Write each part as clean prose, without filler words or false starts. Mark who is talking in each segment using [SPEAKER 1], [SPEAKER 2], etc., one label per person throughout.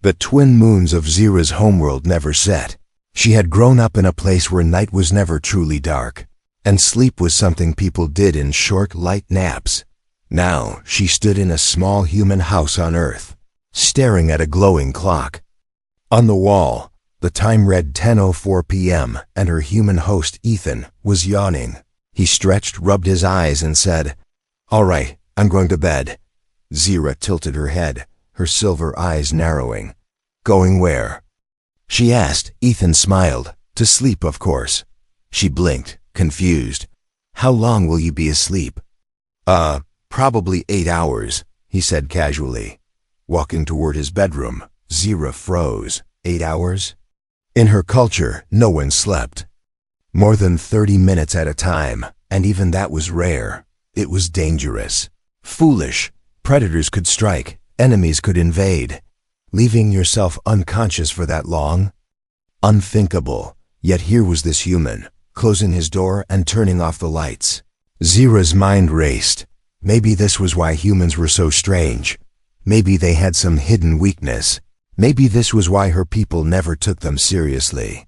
[SPEAKER 1] The twin moons of Zira's homeworld never set. She had grown up in a place where night was never truly dark, and sleep was something people did in short, light naps. Now she stood in a small human house on Earth, staring at a glowing clock. On the wall, the time read 10:04 p.m., and her human host, Ethan, was yawning. He stretched, rubbed his eyes, and said, "All right, I'm going to bed." Zira tilted her head, her silver eyes narrowing. "Going where?" she asked. Ethan smiled. "To sleep, of course." She blinked, confused. "How long will you be asleep?" Probably 8 hours, he said casually. Walking toward his bedroom, Zira froze. 8 hours? In her culture, no one slept. More than 30 minutes at a time, and even that was rare. It was dangerous. Foolish. Predators could strike, enemies could invade. Leaving yourself unconscious for that long? Unthinkable. Yet here was this human, closing his door and turning off the lights. Zira's mind raced. Maybe this was why humans were so strange. Maybe they had some hidden weakness. Maybe this was why her people never took them seriously.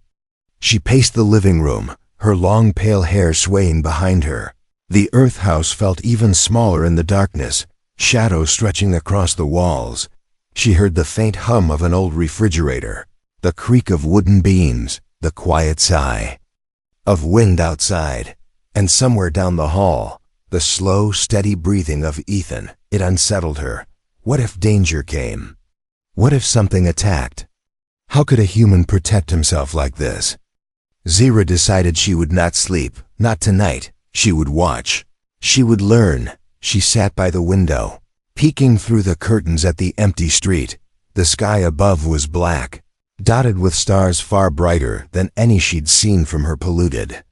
[SPEAKER 1] She paced the living room, her long pale hair swaying behind her. The Earth house felt even smaller in the darkness, shadows stretching across the walls. She heard the faint hum of an old refrigerator, the creak of wooden beams, the quiet sigh of wind outside, and somewhere down the hall, the slow, steady breathing of Ethan. It unsettled her. What if danger came? What if something attacked? How could a human protect himself like this? Zira decided she would not sleep, not tonight. She would watch. She would learn. She sat by the window, peeking through the curtains at the empty street. The sky above was black, dotted with stars far brighter than any she'd seen from her polluted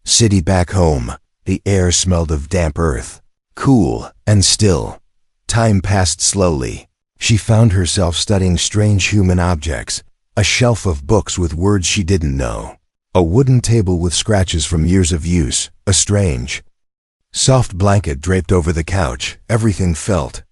[SPEAKER 1] city back home. The air smelled of damp earth, cool and still. Time passed slowly. She found herself studying strange human objects, a shelf of books with words she didn't know, a wooden table with scratches from years of use, a strange, soft blanket draped over the couch. Everything felt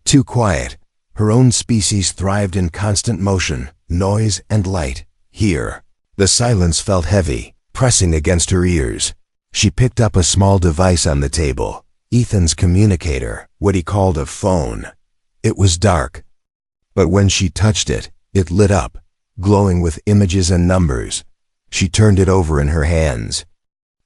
[SPEAKER 1] too quiet. Her own species thrived in constant motion, noise and light. Here, the silence felt heavy, pressing against her ears. She picked up a small device on the table, Ethan's communicator, what he called a phone. It was dark, but when she touched it, it lit up, glowing with images and numbers. She turned it over in her hands,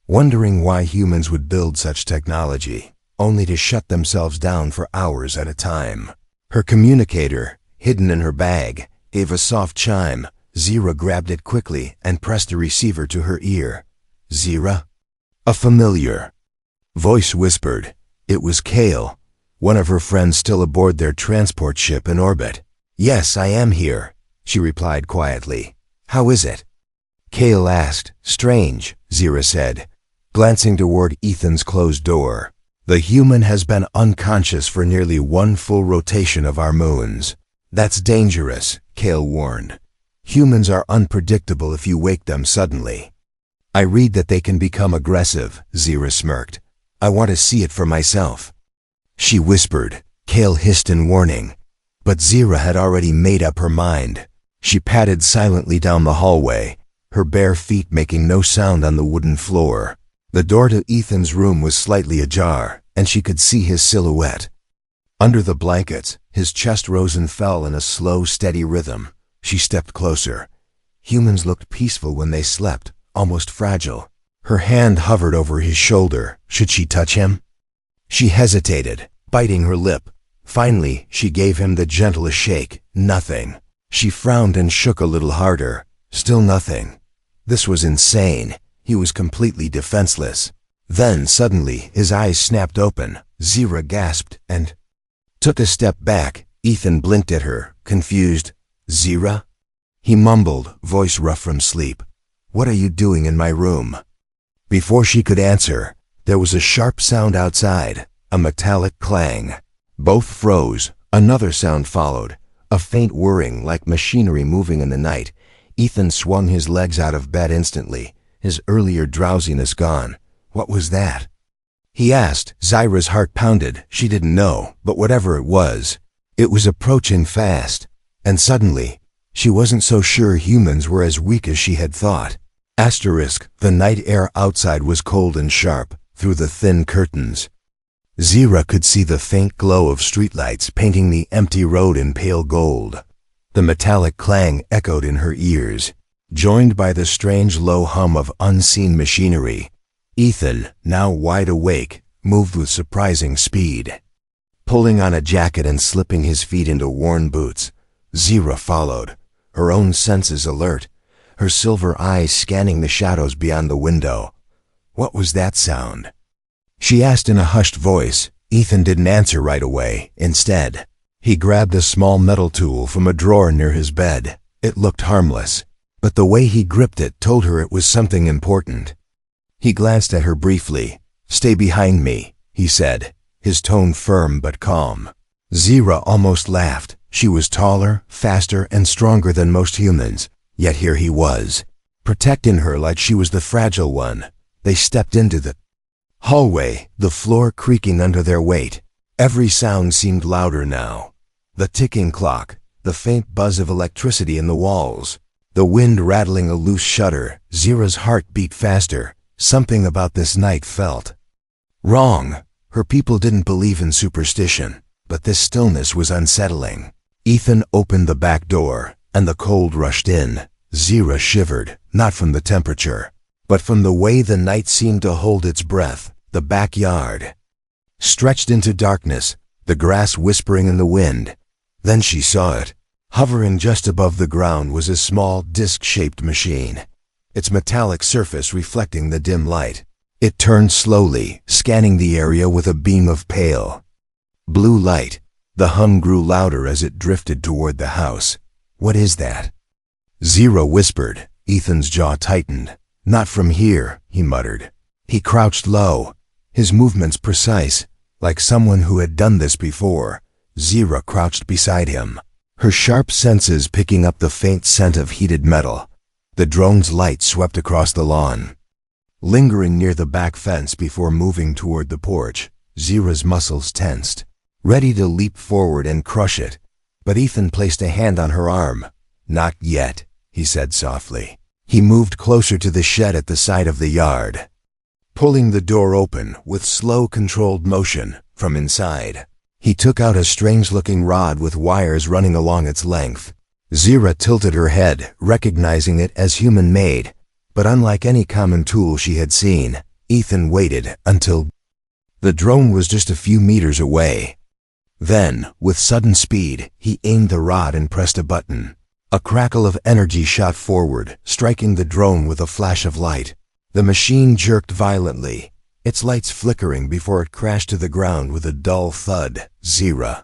[SPEAKER 1] wondering why humans would build such technology, only to shut themselves down for hours at a time. Her communicator, hidden in her bag, gave a soft chime. Zira grabbed it quickly and pressed the receiver to her ear. "Zira?" A familiar voice whispered. It was Kale, one of her friends still aboard their transport ship in orbit. "Yes, I am here," she replied quietly. "How is it?" Kale asked. "Strange," Zira said, glancing toward Ethan's closed door. "The human has been unconscious for nearly one full rotation of our moons." "That's dangerous," Kale warned. "Humans are unpredictable if you wake them suddenly." "I read that they can become aggressive," Zira smirked. "I want to see it for myself." She whispered. Kale hissed in warning, but Zira had already made up her mind. She padded silently down the hallway, her bare feet making no sound on the wooden floor. The door to Ethan's room was slightly ajar, and she could see his silhouette. Under the blankets, his chest rose and fell in a slow, steady rhythm. She stepped closer. Humans looked peaceful when they slept, almost fragile. Her hand hovered over his shoulder. Should she touch him? She hesitated, biting her lip. Finally, she gave him the gentlest shake. Nothing. She frowned and shook a little harder. Still nothing. This was insane. He was completely defenseless. Then, suddenly, his eyes snapped open. Zira gasped and took a step back. Ethan blinked at her, confused. "Zira?" He mumbled, voice rough from sleep. "What are you doing in my room?" Before she could answer, there was a sharp sound outside, a metallic clang. Both froze. Another sound followed, a faint whirring like machinery moving in the night. Ethan swung his legs out of bed instantly, his earlier drowsiness gone. What was that? He asked. Zira's heart pounded. She didn't know, but whatever it was approaching fast. And suddenly, she wasn't so sure humans were as weak as she had thought. The night air outside was cold and sharp, through the thin curtains. Zira could see the faint glow of streetlights painting the empty road in pale gold. The metallic clang echoed in her ears, joined by the strange low hum of unseen machinery. Ethan, now wide awake, moved with surprising speed. Pulling on a jacket and slipping his feet into worn boots, Zira followed, her own senses alert, her silver eyes scanning the shadows beyond the window. What was that sound? She asked in a hushed voice. Ethan didn't answer right away. Instead, he grabbed a small metal tool from a drawer near his bed. It looked harmless, but the way he gripped it told her it was something important. He glanced at her briefly. "Stay behind me," he said, his tone firm but calm. Zira almost laughed. She was taller, faster, and stronger than most humans, yet here he was, protecting her like she was the fragile one. They stepped into the hallway, the floor creaking under their weight. Every sound seemed louder now. The ticking clock, the faint buzz of electricity in the walls, the wind rattling a loose shutter. Zira's heart beat faster. Something about this night felt wrong. Her people didn't believe in superstition, but this stillness was unsettling. Ethan opened the back door, and the cold rushed in. Zira shivered, not from the temperature, but from the way the night seemed to hold its breath. The backyard stretched into darkness, the grass whispering in the wind. Then she saw it. Hovering just above the ground was a small, disc-shaped machine, its metallic surface reflecting the dim light. It turned slowly, scanning the area with a beam of pale blue light. The hum grew louder as it drifted toward the house. "What is that?" Zira whispered. Ethan's jaw tightened. "Not from here," he muttered. He crouched low, his movements precise, like someone who had done this before. Zira crouched beside him, her sharp senses picking up the faint scent of heated metal. The drone's light swept across the lawn, lingering near the back fence before moving toward the porch. Zira's muscles tensed, ready to leap forward and crush it. But Ethan placed a hand on her arm. "Not yet," he said softly. He moved closer to the shed at the side of the yard, pulling the door open with slow, controlled motion from inside. He took out a strange-looking rod with wires running along its length. Zira tilted her head, recognizing it as human-made, but unlike any common tool she had seen. Ethan waited until the drone was just a few meters away. Then, with sudden speed, he aimed the rod and pressed a button. A crackle of energy shot forward, striking the drone with a flash of light. The machine jerked violently, its lights flickering before it crashed to the ground with a dull thud. Zira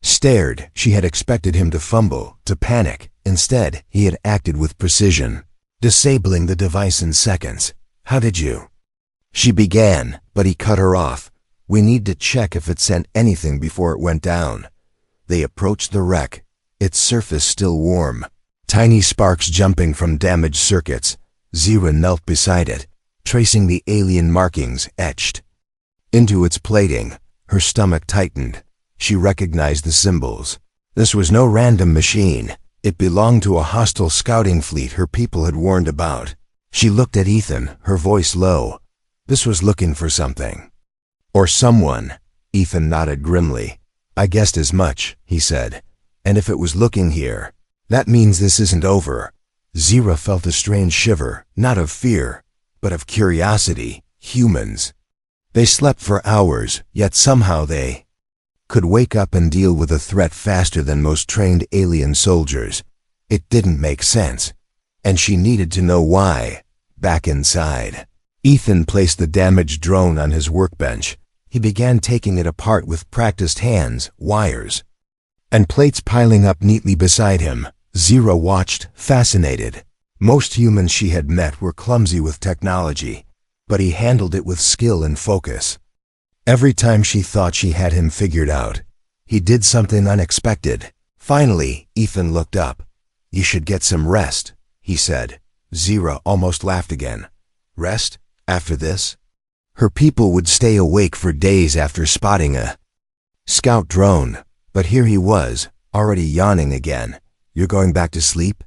[SPEAKER 1] stared. She had expected him to fumble, to panic. Instead, he had acted with precision, disabling the device in seconds. "How did you?" she began, but he cut her off. "We need to check if it sent anything before it went down." They approached the wreck, its surface still warm, tiny sparks jumping from damaged circuits. Zira knelt beside it, tracing the alien markings etched into its plating. Her stomach tightened. She recognized the symbols. This was no random machine. It belonged to a hostile scouting fleet her people had warned about. She looked at Ethan, her voice low. This was looking for something. Or someone. Ethan nodded grimly. "I guessed as much," he said. "And if it was looking here, that means this isn't over." Zira felt a strange shiver, not of fear, but of curiosity. Humans. They slept for hours, yet somehow they could wake up and deal with a threat faster than most trained alien soldiers. It didn't make sense, and she needed to know why. Back inside, Ethan placed the damaged drone on his workbench. He began taking it apart with practiced hands, wires and plates piling up neatly beside him. Zira watched, fascinated. Most humans she had met were clumsy with technology, but he handled it with skill and focus. Every time she thought she had him figured out, he did something unexpected. Finally, Ethan looked up. "You should get some rest," he said. Zira almost laughed again. "Rest? After this?" Her people would stay awake for days after spotting a scout drone, but here he was, already yawning again. "You're going back to sleep?"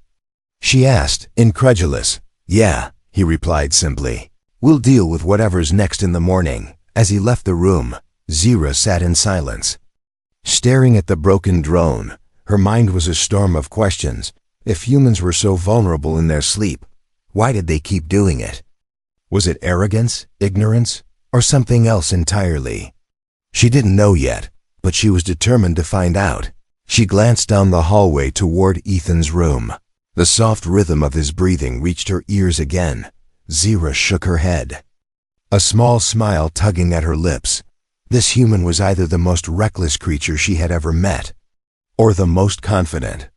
[SPEAKER 1] she asked, incredulous. "Yeah," he replied simply. "We'll deal with whatever's next in the morning." As he left the room, Zira sat in silence, staring at the broken drone. Her mind was a storm of questions. If humans were so vulnerable in their sleep, why did they keep doing it? Was it arrogance, ignorance, or something else entirely? She didn't know yet, but she was determined to find out. She glanced down the hallway toward Ethan's room. The soft rhythm of his breathing reached her ears again. Zira shook her head, a small smile tugging at her lips. This human was either the most reckless creature she had ever met, or the most confident.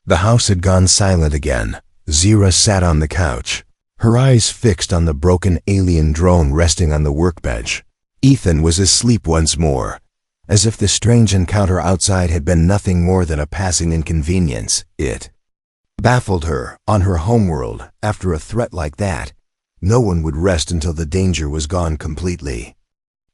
[SPEAKER 1] The house had gone silent again. Zira sat on the couch, her eyes fixed on the broken alien drone resting on the workbench. Ethan was asleep once more, as if the strange encounter outside had been nothing more than a passing inconvenience. It baffled her. On her homeworld, after a threat like that, no one would rest until the danger was gone completely.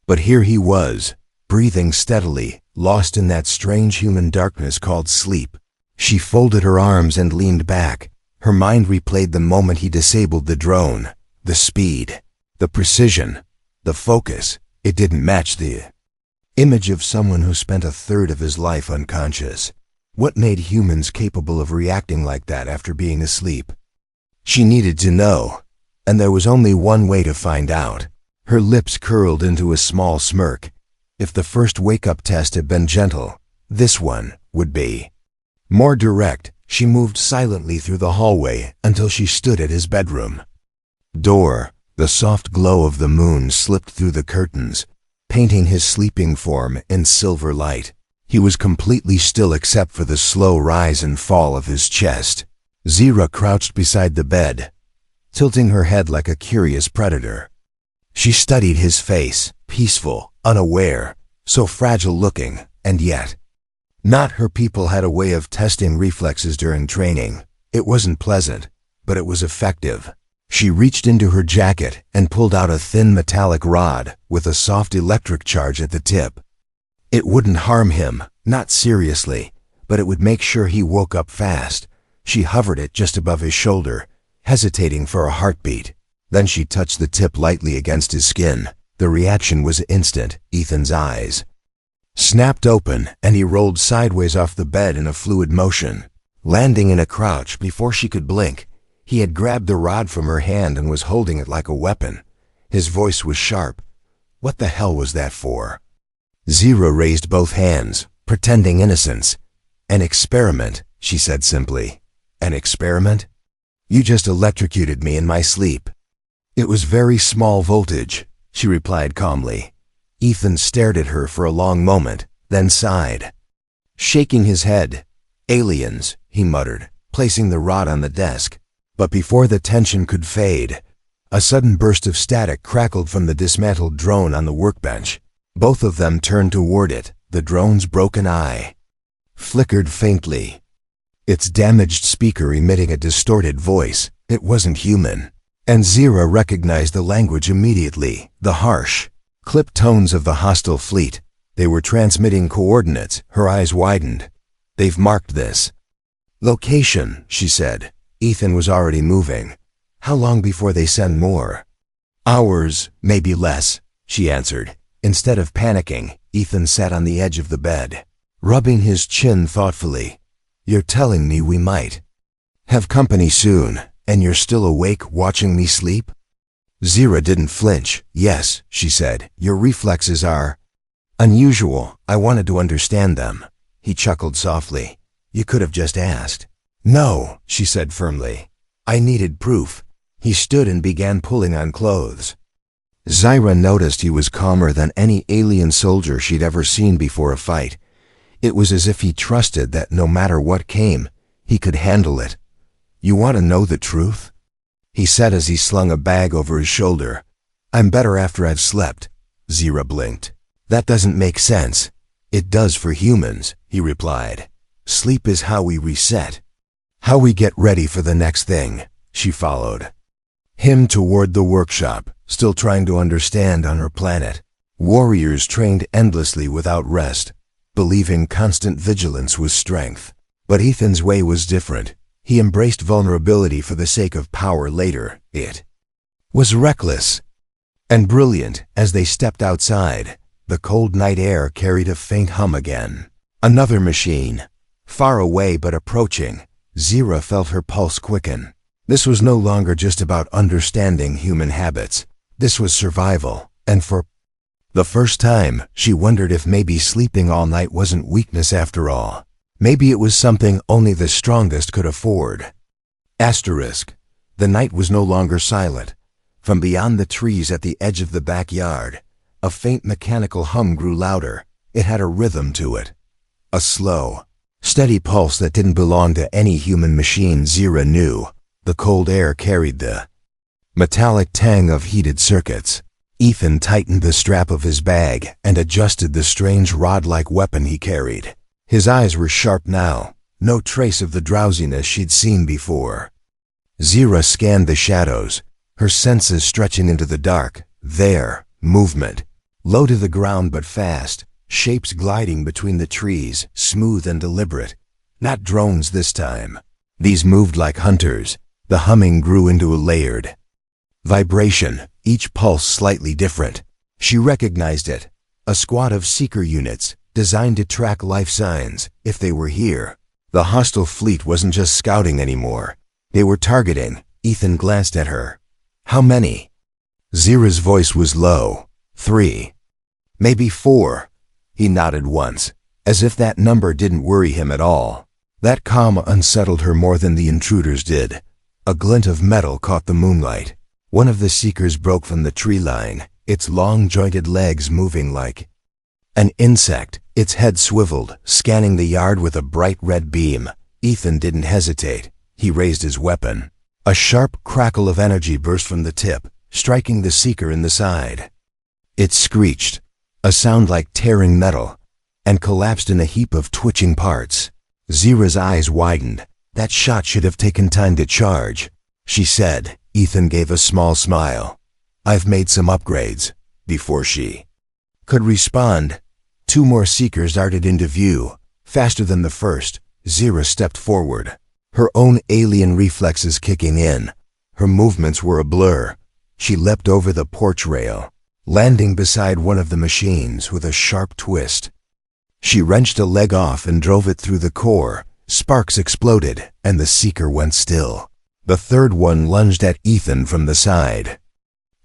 [SPEAKER 1] But here he was, breathing steadily, lost in that strange human darkness called sleep. She folded her arms and leaned back. Her mind replayed the moment he disabled the drone. The speed, the precision, the focus. It didn't match the image of someone who spent a third of his life unconscious. What made humans capable of reacting like that after being asleep? She needed to know, and there was only one way to find out. Her lips curled into a small smirk. If the first wake-up test had been gentle, this one would be more direct. She moved silently through the hallway until she stood at his bedroom door. The soft glow of the moon slipped through the curtains, painting his sleeping form in silver light. He was completely still except for the slow rise and fall of his chest. Zira crouched beside the bed, tilting her head like a curious predator. She studied his face, peaceful, unaware, so fragile-looking, and yet not. Her people had a way of testing reflexes during training. It wasn't pleasant, but it was effective. She reached into her jacket and pulled out a thin metallic rod with a soft electric charge at the tip. It wouldn't harm him, not seriously, but it would make sure he woke up fast. She hovered it just above his shoulder, hesitating for a heartbeat. Then she touched the tip lightly against his skin. The reaction was instant. Ethan's eyes snapped open, and he rolled sideways off the bed in a fluid motion, landing in a crouch before she could blink. He had grabbed the rod from her hand and was holding it like a weapon. His voice was sharp. "What the hell was that for?" Zira raised both hands, pretending innocence. "An experiment," she said simply. "An experiment? You just electrocuted me in my sleep." "It was very small voltage," she replied calmly. Ethan stared at her for a long moment, then sighed, shaking his head. "Aliens," he muttered, placing the rod on the desk. But before the tension could fade, a sudden burst of static crackled from the dismantled drone on the workbench. Both of them turned toward it. The drone's broken eye flickered faintly, its damaged speaker emitting a distorted voice. It wasn't human, and Zira recognized the language immediately, the harsh, clipped tones of the hostile fleet. They were transmitting coordinates. Her eyes widened. "They've marked this location," she said. Ethan was already moving. "How long before they send more?" "Hours, maybe less," she answered. Instead of panicking, Ethan sat on the edge of the bed, rubbing his chin thoughtfully. "You're telling me we might have company soon, and you're still awake watching me sleep?" Zira didn't flinch. "Yes," she said. "Your reflexes are unusual. I wanted to understand them." He chuckled softly. "You could have just asked." "No," she said firmly. "I needed proof." He stood and began pulling on clothes. Zira noticed he was calmer than any alien soldier she'd ever seen before a fight. It was as if he trusted that no matter what came, he could handle it. "You want to know the truth?" he said as he slung a bag over his shoulder. "I'm better after I've slept." Zira blinked. "That doesn't make sense." "It does for humans," he replied. "Sleep is how we reset, how we get ready for the next thing." She followed him toward the workshop, still trying to understand on her planet. Warriors trained endlessly without rest, believing constant vigilance was strength. But Ethan's way was different. He embraced vulnerability for the sake of power later. It was reckless and brilliant. As they stepped outside, the cold night air carried a faint hum again. Another machine, far away but approaching. Zira felt her pulse quicken. This was no longer just about understanding human habits. This was survival, and for the first time, she wondered if maybe sleeping all night wasn't weakness after all. Maybe it was something only the strongest could afford. Asterisk. The night was no longer silent. From beyond the trees at the edge of the backyard, a faint mechanical hum grew louder. It had a rhythm to it. A slow, steady pulse that didn't belong to any human machine Zira knew. The cold air carried the metallic tang of heated circuits. Ethan tightened the strap of his bag and adjusted the strange rod-like weapon he carried. His eyes were sharp now, no trace of the drowsiness she'd seen before. Zira scanned the shadows, her senses stretching into the dark. There, movement. Low to the ground but fast, shapes gliding between the trees, smooth and deliberate. Not drones this time. These moved like hunters. The humming grew into a layered vibration, each pulse slightly different. She recognized it. A squad of seeker units, designed to track life signs, if they were here. The hostile fleet wasn't just scouting anymore. They were targeting. Ethan glanced at her. How many? Zira's voice was low. 3. Maybe 4. He nodded once, as if that number didn't worry him at all. That calm unsettled her more than the intruders did. A glint of metal caught the moonlight. One of the seekers broke from the tree line, its long jointed legs moving like an insect, its head swiveled, scanning the yard with a bright red beam. Ethan didn't hesitate. He raised his weapon. A sharp crackle of energy burst from the tip, striking the seeker in the side. It screeched, a sound like tearing metal, and collapsed in a heap of twitching parts. Zira's eyes widened. That shot should have taken time to charge, she said. Ethan gave a small smile. I've made some upgrades. Before she could respond, 2 more seekers darted into view. Faster than the first, Zira stepped forward, her own alien reflexes kicking in. Her movements were a blur. She leapt over the porch rail, landing beside one of the machines with a sharp twist. She wrenched a leg off and drove it through the core. Sparks exploded, and the seeker went still. The third one lunged at Ethan from the side.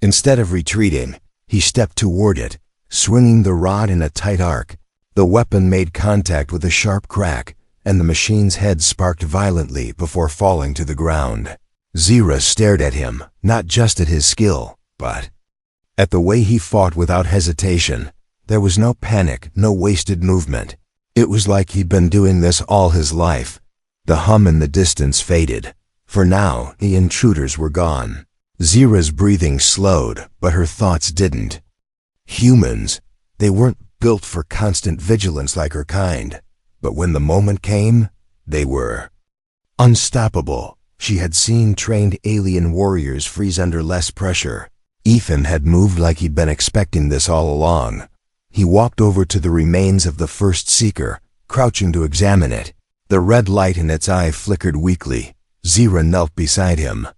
[SPEAKER 1] Instead of retreating, he stepped toward it, swinging the rod in a tight arc. The weapon made contact with a sharp crack, and the machine's head sparked violently before falling to the ground. Zira stared at him, not just at his skill, but at the way he fought without hesitation. There was no panic, no wasted movement. It was like he'd been doing this all his life. The hum in the distance faded. For now, the intruders were gone. Zira's breathing slowed, but her thoughts didn't. Humans, they weren't built for constant vigilance like her kind. But when the moment came, they were unstoppable. She had seen trained alien warriors freeze under less pressure. Ethan had moved like he'd been expecting this all along. He walked over to the remains of the first seeker, crouching to examine it. The red light in its eye flickered weakly. Zira knelt beside him.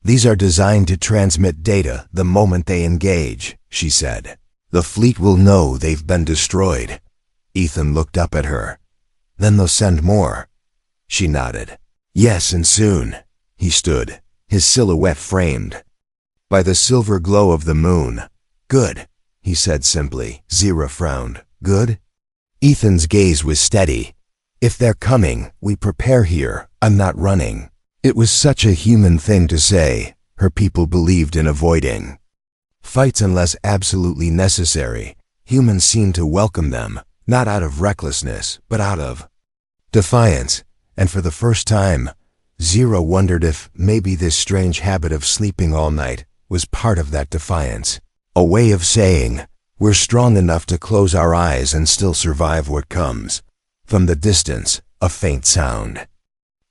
[SPEAKER 1] These are designed to transmit data the moment they engage, she said. The fleet will know they've been destroyed. Ethan looked up at her. Then they'll send more. She nodded. Yes, and soon. He stood, his silhouette framed by the silver glow of the moon. Good, he said simply. Zira frowned. Good? Ethan's gaze was steady. If they're coming, we prepare here. I'm not running. It was such a human thing to say. Her people believed in avoiding fights unless absolutely necessary. Humans seemed to welcome them, not out of recklessness, but out of defiance. And for the first time, Zira wondered if maybe this strange habit of sleeping all night was part of that defiance. A way of saying, we're strong enough to close our eyes and still survive what comes. From the distance, a faint sound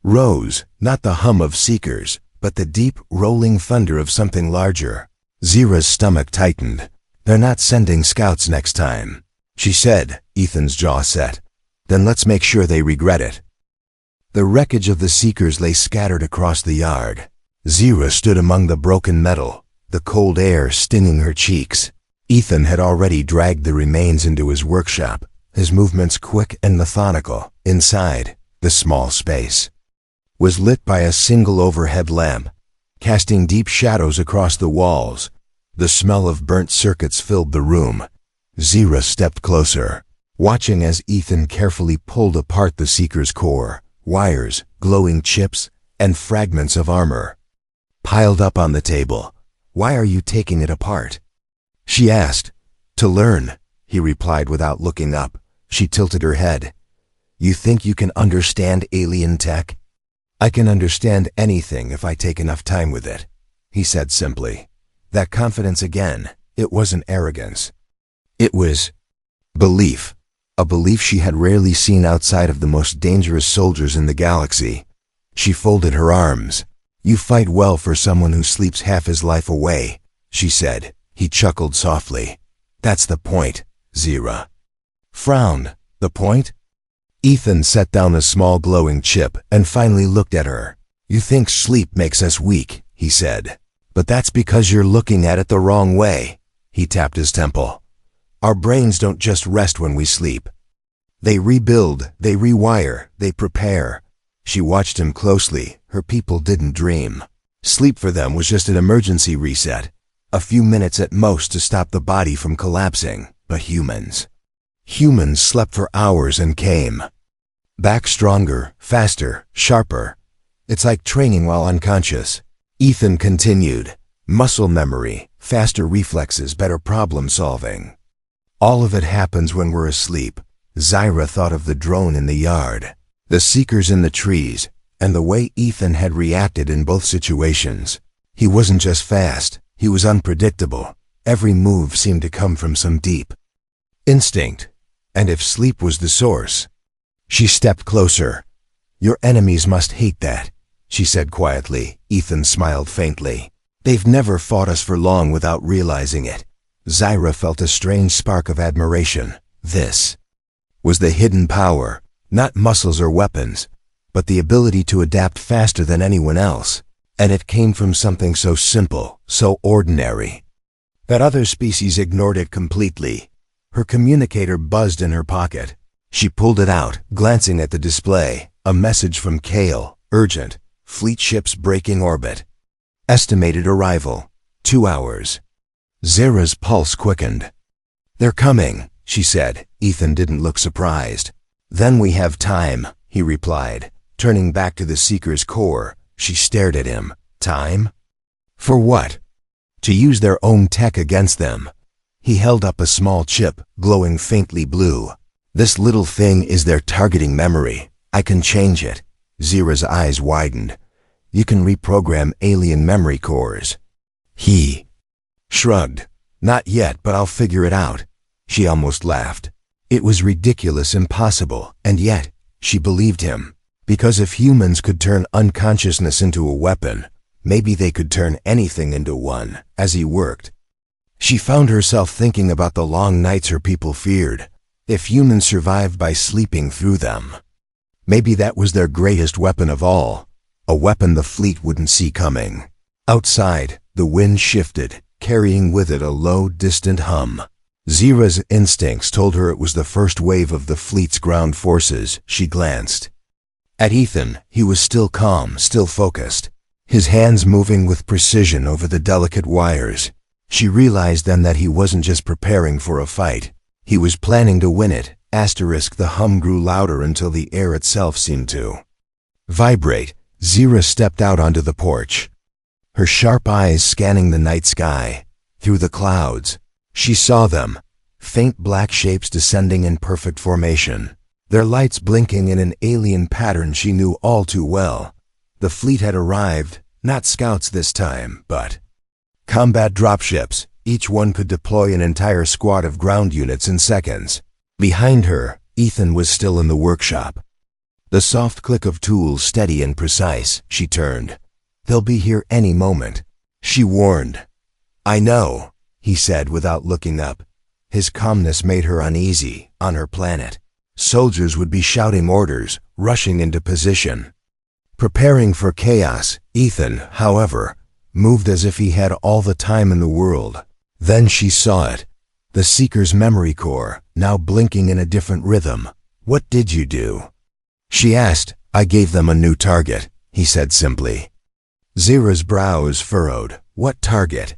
[SPEAKER 1] rose, not the hum of seekers, but the deep, rolling thunder of something larger. Zira's stomach tightened. They're not sending scouts next time, she said. Ethan's jaw set. Then let's make sure they regret it. The wreckage of the Seekers lay scattered across the yard. Zira stood among the broken metal, the cold air stinging her cheeks. Ethan had already dragged the remains into his workshop, his movements quick and methodical. Inside, the small space was lit by a single overhead lamp, casting deep shadows across the walls. The smell of burnt circuits filled the room. Zira stepped closer, watching as Ethan carefully pulled apart the Seeker's core. Wires, glowing chips, and fragments of armor piled up on the table. "Why are you taking it apart?" she asked. "To learn," he replied without looking up. She tilted her head. "You think you can understand alien tech?" "I can understand anything if I take enough time with it," he said simply. That confidence again, it wasn't arrogance. It was belief. A belief she had rarely seen outside of the most dangerous soldiers in the galaxy. She folded her arms. "You fight well for someone who sleeps half his life away," she said. He chuckled softly. "That's the point," Zira frowned. "The point?" Ethan set down a small glowing chip and finally looked at her. "You think sleep makes us weak," he said. "But that's because you're looking at it the wrong way." He tapped his temple. "Our brains don't just rest when we sleep. They rebuild, they rewire, they prepare." She watched him closely. Her people didn't dream. Sleep for them was just an emergency reset, a few minutes at most to stop the body from collapsing. But humans slept for hours and came back stronger, faster, sharper. It's like training while unconscious. Ethan continued. Muscle memory, faster reflexes, better problem solving. All of it happens when we're asleep. Zira thought of the drone in the yard, the Seekers in the trees, and the way Ethan had reacted in both situations. He wasn't just fast, he was unpredictable. Every move seemed to come from some deep instinct. And if sleep was the source? She stepped closer. "Your enemies must hate that," she said quietly. Ethan smiled faintly. "They've never fought us for long without realizing it." Zira felt a strange spark of admiration. This was the hidden power, not muscles or weapons, but the ability to adapt faster than anyone else. And it came from something so simple, so ordinary, that other species ignored it completely. Her communicator buzzed in her pocket. She pulled it out, glancing at the display. A message from Kale, urgent, fleet ships breaking orbit. Estimated arrival, 2 hours. Zira's pulse quickened. "They're coming," she said. Ethan didn't look surprised. "Then we have time," he replied. Turning back to the Seeker's core, she stared at him. "Time? For what?" "To use their own tech against them." He held up a small chip, glowing faintly blue. "This little thing is their targeting memory. I can change it." Zira's eyes widened. "You can reprogram alien memory cores." He shrugged. "Not yet, but I'll figure it out." She almost laughed. It was ridiculous, impossible, and yet she believed him. Because if humans could turn unconsciousness into a weapon, maybe they could turn anything into one. As he worked, she found herself thinking about the long nights her people feared. If humans survived by sleeping through them, maybe that was their greatest weapon of all, a weapon the fleet wouldn't see coming. Outside, the wind shifted, carrying with it a low, distant hum. Zira's instincts told her it was the first wave of the fleet's ground forces. She glanced at Ethan. He was still calm, still focused, his hands moving with precision over the delicate wires. She realized then that he wasn't just preparing for a fight. He was planning to win it. The hum grew louder until the air itself seemed to vibrate. Zira stepped out onto the porch, her sharp eyes scanning the night sky. Through the clouds, she saw them, faint black shapes descending in perfect formation, their lights blinking in an alien pattern she knew all too well. The fleet had arrived, not scouts this time, but combat dropships. Each one could deploy an entire squad of ground units in seconds. Behind her, Ethan was still in the workshop. The soft click of tools steady and precise. She turned. "They'll be here any moment," she warned. "I know," he said without looking up. His calmness made her uneasy. On her planet, Soldiers would be shouting orders, rushing into position. Preparing for chaos, Ethan, however, moved as if he had all the time in the world. Then she saw it. The Seeker's memory core, now blinking in a different rhythm. "What did you do?" she asked. "I gave them a new target," he said simply. Zira's brows furrowed. "What target?"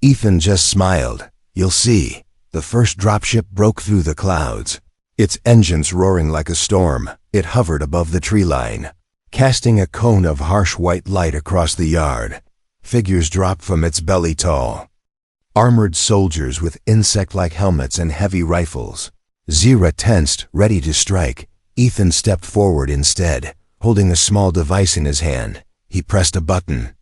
[SPEAKER 1] Ethan just smiled. "You'll see." The first dropship broke through the clouds. Its engines roaring like a storm, it hovered above the tree line, casting a cone of harsh white light across the yard. Figures dropped from its belly tall. Armored soldiers with insect-like helmets and heavy rifles. Zira tensed, ready to strike. Ethan stepped forward instead, holding a small device in his hand. He pressed a button,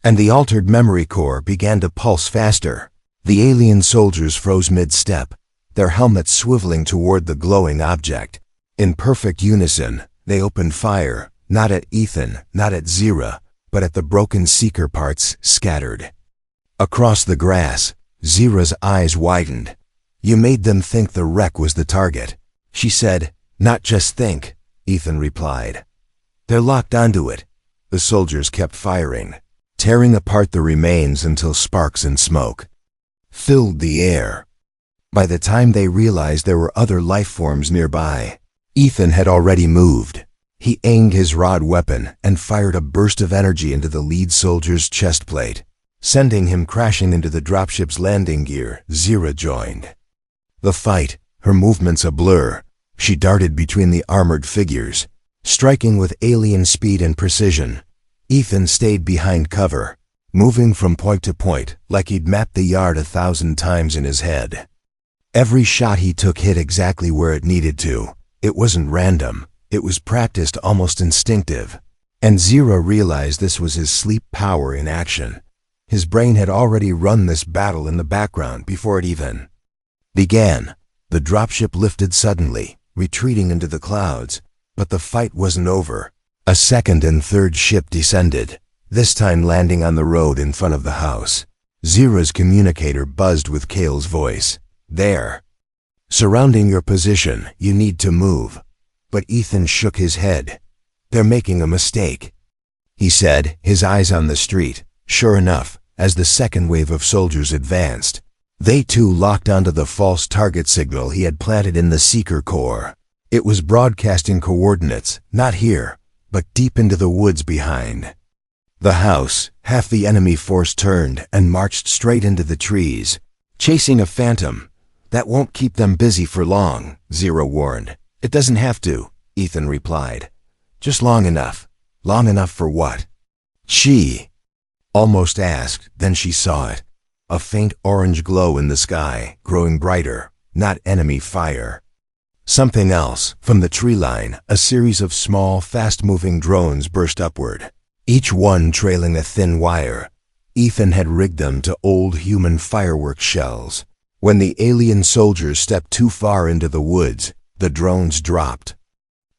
[SPEAKER 1] and the altered memory core began to pulse faster. The alien soldiers froze mid-step, their helmets swiveling toward the glowing object. In perfect unison, they opened fire, not at Ethan, not at Zira, but at the broken Seeker parts scattered. Across the grass, Zira's eyes widened. "You made them think the wreck was the target," she said. "Not just think," Ethan replied. "They're locked onto it." The soldiers kept firing, tearing apart the remains until sparks and smoke filled the air. By the time they realized there were other life forms nearby, Ethan had already moved. He aimed his rod weapon and fired a burst of energy into the lead soldier's chest plate, sending him crashing into the dropship's landing gear. Zira joined the fight, her movements a blur. She darted between the armored figures, striking with alien speed and precision. Ethan stayed behind cover, moving from point to point like he'd mapped the yard 1,000 times in his head. Every shot he took hit exactly where it needed to. It wasn't random. It was practiced, almost instinctive. And Zira realized this was his sleep power in action. His brain had already run this battle in the background before it even began. The dropship lifted suddenly, retreating into the clouds. But the fight wasn't over. A second and third ship descended, this time landing on the road in front of the house. Zira's communicator buzzed with Kale's voice. "There. Surrounding your position, you need to move." But Ethan shook his head. "They're making a mistake," he said, his eyes on the street. Sure enough, as the second wave of soldiers advanced, they too locked onto the false target signal he had planted in the Seeker core. It was broadcasting coordinates, not here, but deep into the woods behind the house. Half the enemy force turned and marched straight into the trees, chasing a phantom. "That won't keep them busy for long," Zira warned. "It doesn't have to," Ethan replied. "Just long enough." "Long enough for what?" she almost asked. Then she saw it. A faint orange glow in the sky, growing brighter. Not enemy fire. Something else. From the tree line, a series of small, fast-moving drones burst upward, each one trailing a thin wire. Ethan had rigged them to old human fireworks shells. When the alien soldiers stepped too far into the woods, the drones dropped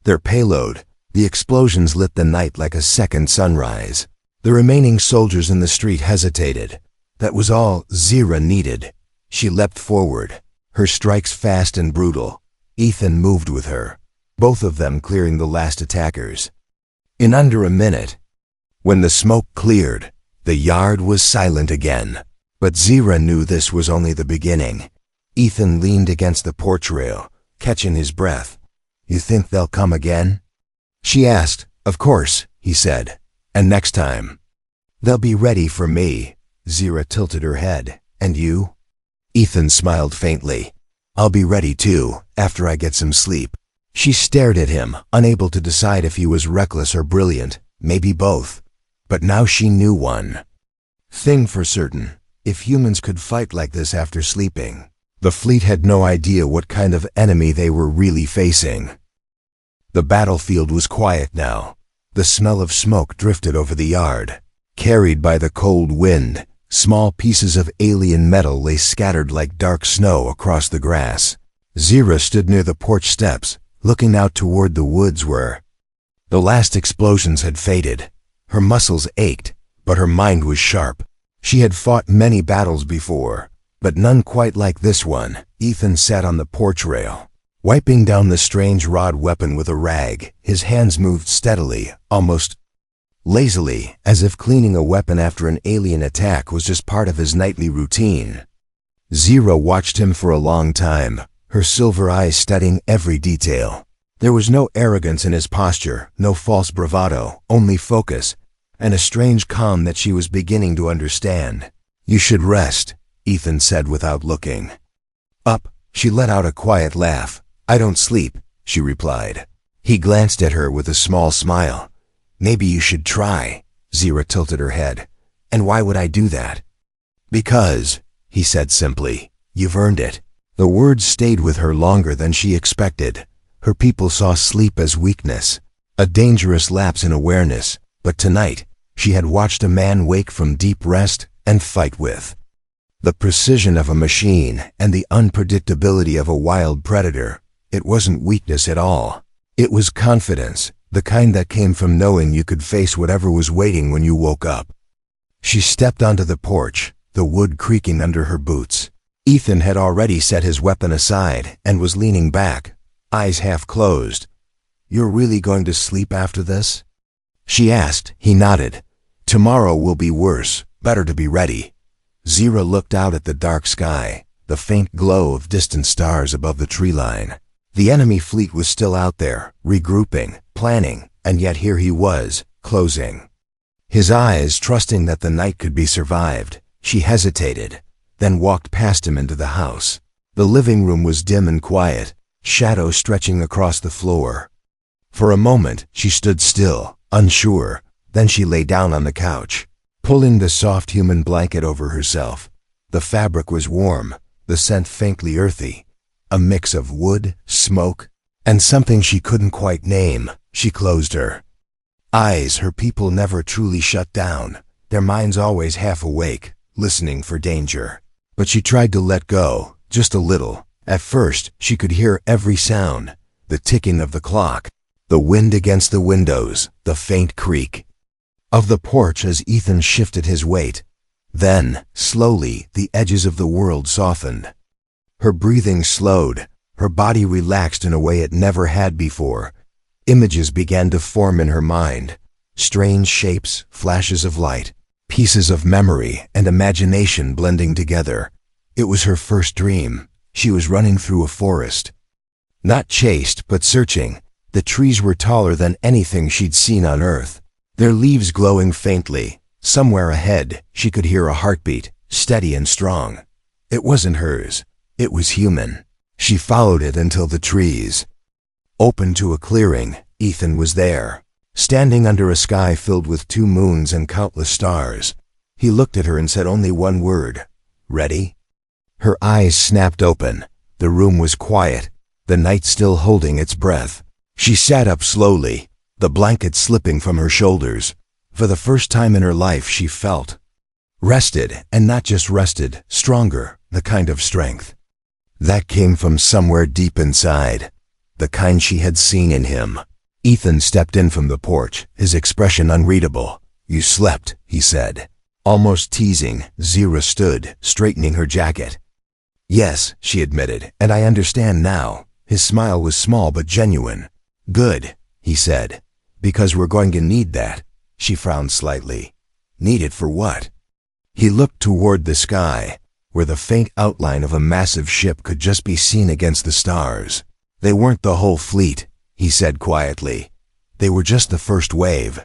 [SPEAKER 1] their payload. The explosions lit the night like a second sunrise. The remaining soldiers in the street hesitated. That was all Zira needed. She leapt forward, her strikes fast and brutal. Ethan moved with her, both of them clearing the last attackers. In under a minute, when the smoke cleared, the yard was silent again. But Zira knew this was only the beginning. Ethan leaned against the porch rail, catching his breath. "You think they'll come again?" she asked. "Of course," he said. "And next time, they'll be ready for me." Zira tilted her head. "And you?" Ethan smiled faintly. "I'll be ready too, after I get some sleep." She stared at him, unable to decide if he was reckless or brilliant, maybe both. But now she knew one thing for certain. If humans could fight like this after sleeping, the fleet had no idea what kind of enemy they were really facing. The battlefield was quiet now. The smell of smoke drifted over the yard. Carried by the cold wind, small pieces of alien metal lay scattered like dark snow across the grass. Zira stood near the porch steps, looking out toward the woods where the last explosions had faded. Her muscles ached, but her mind was sharp. She had fought many battles before, but none quite like this one. Ethan sat on the porch rail, Wiping down the strange rod weapon with a rag, his hands moved steadily, almost lazily, as if cleaning a weapon after an alien attack was just part of his nightly routine. Zira watched him for a long time, her silver eyes studying every detail. There was no arrogance in his posture, no false bravado, only focus, and a strange calm that she was beginning to understand. "You should rest," Ethan said without looking up. She let out a quiet laugh. "I don't sleep," she replied. He glanced at her with a small smile. "Maybe you should try." Zira tilted her head. "And why would I do that?" "Because," he said simply, "you've earned it." The words stayed with her longer than she expected. Her people saw sleep as weakness, a dangerous lapse in awareness, but tonight, she had watched a man wake from deep rest and fight with the precision of a machine and the unpredictability of a wild predator. It wasn't weakness at all. It was confidence, the kind that came from knowing you could face whatever was waiting when you woke up. She stepped onto the porch, the wood creaking under her boots. Ethan had already set his weapon aside and was leaning back, eyes half closed. "You're really going to sleep after this?" she asked. He nodded. "Tomorrow will be worse. Better to be ready." Zira looked out at the dark sky, the faint glow of distant stars above the tree line. The enemy fleet was still out there, regrouping, planning, and yet here he was, closing. His eyes trusting that the night could be survived. She hesitated, then walked past him into the house. The living room was dim and quiet, shadows stretching across the floor. For a moment, she stood still, unsure. Then she lay down on the couch, pulling the soft human blanket over herself. The fabric was warm, the scent faintly earthy, a mix of wood, smoke, and something she couldn't quite name. She closed her eyes. Her people never truly shut down, their minds always half awake, listening for danger. But she tried to let go, just a little. At first, she could hear every sound, the ticking of the clock, the wind against the windows, the faint creak of the porch as Ethan shifted his weight. Then, slowly, the edges of the world softened. Her breathing slowed, her body relaxed in a way it never had before. Images began to form in her mind, strange shapes, flashes of light, pieces of memory and imagination blending together. It was her first dream. She was running through a forest. Not chased, but searching. The trees were taller than anything she'd seen on Earth, their leaves glowing faintly. Somewhere ahead, she could hear a heartbeat, steady and strong. It wasn't hers. It was human. She followed it until the trees opened to a clearing. Ethan was there, standing under a sky filled with 2 moons and countless stars. He looked at her and said only one word, "Ready?" Her eyes snapped open. The room was quiet, the night still holding its breath. She sat up slowly, the blanket slipping from her shoulders. For the first time in her life she felt rested, and not just rested, stronger, the kind of strength that came from somewhere deep inside, the kind she had seen in him. Ethan stepped in from the porch, his expression unreadable. "You slept," he said, almost teasing. Zira stood, straightening her jacket. "Yes," she admitted, "and I understand now." His smile was small but genuine. "Good," he said, "because we're going to need that." She frowned slightly. "Need it for what?" He looked toward the sky, where the faint outline of a massive ship could just be seen against the stars. "They weren't the whole fleet," he said quietly. "They were just the first wave.